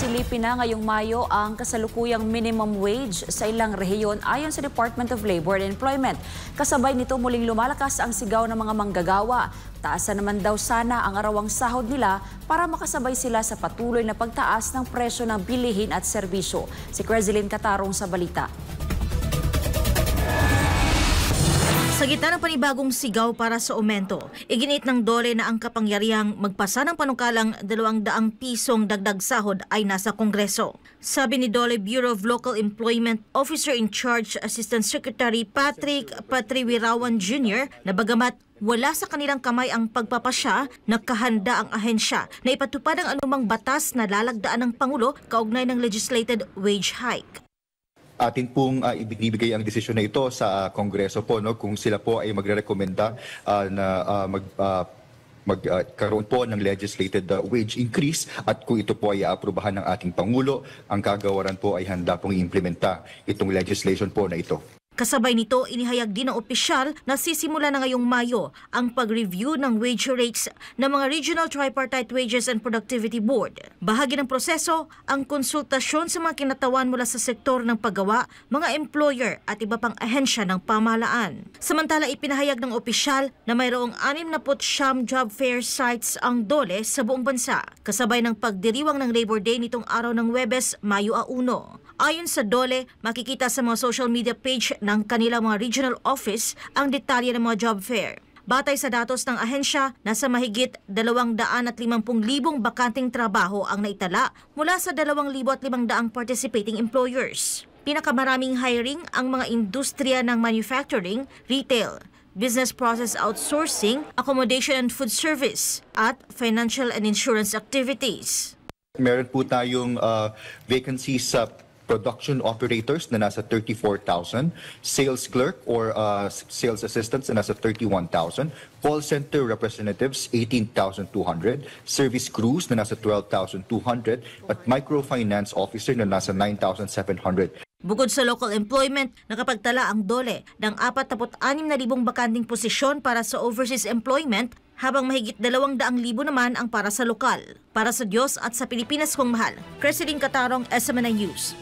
Sisilipin na ngayong Mayo ang kasalukuyang minimum wage sa ilang rehiyon ayon sa Department of Labor and Employment. Kasabay nito muling lumalakas ang sigaw ng mga manggagawa. Taasan naman daw sana ang arawang sahod nila para makasabay sila sa patuloy na pagtaas ng presyo ng bilihin at serbisyo. Si Crezeline Catarong sa balita. Sa gitna ng panibagong sigaw para sa aumento, iginit ng DOLE na ang kapangyarihang magpasa ng panukalang 200 pisong dagdag sahod ay nasa Kongreso. Sabi ni DOLE Bureau of Local Employment Officer in Charge Assistant Secretary Patrick Patriwirawan Jr. na bagamat wala sa kanilang kamay ang pagpapasya, nakahanda ang ahensya na ipatupad ang anumang batas na lalagdaan ng Pangulo kaugnay ng legislated wage hike. Atin pong ibinibigay ang desisyon na ito sa Kongreso po, no, kung sila po ay magrerekomenda na magkaroon po ng legislated wage increase at kung ito po ay aaprubahan ng ating Pangulo, ang kagawaran po ay handa pong i-implementa itong legislation po na ito. Kasabay nito, inihayag din ng opisyal na sisimula na ngayong Mayo ang pag-review ng wage rates ng mga Regional Tripartite Wages and Productivity Board. Bahagi ng proseso ang konsultasyon sa mga kinatawan mula sa sektor ng paggawa, mga employer at iba pang ahensya ng pamahalaan. Samantala, ipinahayag ng opisyal na mayroong 69 job fair sites ang DOLE sa buong bansa, kasabay ng pagdiriwang ng Labor Day nitong araw ng Huwebes, Mayo 1. Ayon sa DOLE, makikita sa mga social media page ng kanilang mga regional office ang detalye ng mga job fair. Batay sa datos ng ahensya, nasa mahigit 250,000 bakanting trabaho ang naitala mula sa 2,500 participating employers. Pinakamaraming hiring ang mga industriya ng manufacturing, retail, business process outsourcing, accommodation and food service, at financial and insurance activities. Meron po tayong vacancies sa production operators na nasa 34,000, sales clerk or sales assistants na nasa 31,000, call center representatives 18,200, service crews na nasa 12,200 at microfinance officer na nasa 9,700. Bukod sa local employment, nakapagtala ang DOLE ng 46,000 bakanting posisyon para sa overseas employment, habang mahigit 200,000 naman ang para sa lokal. Para sa Diyos at sa Pilipinas kong mahal, Crezeline Catarong, SMNI News.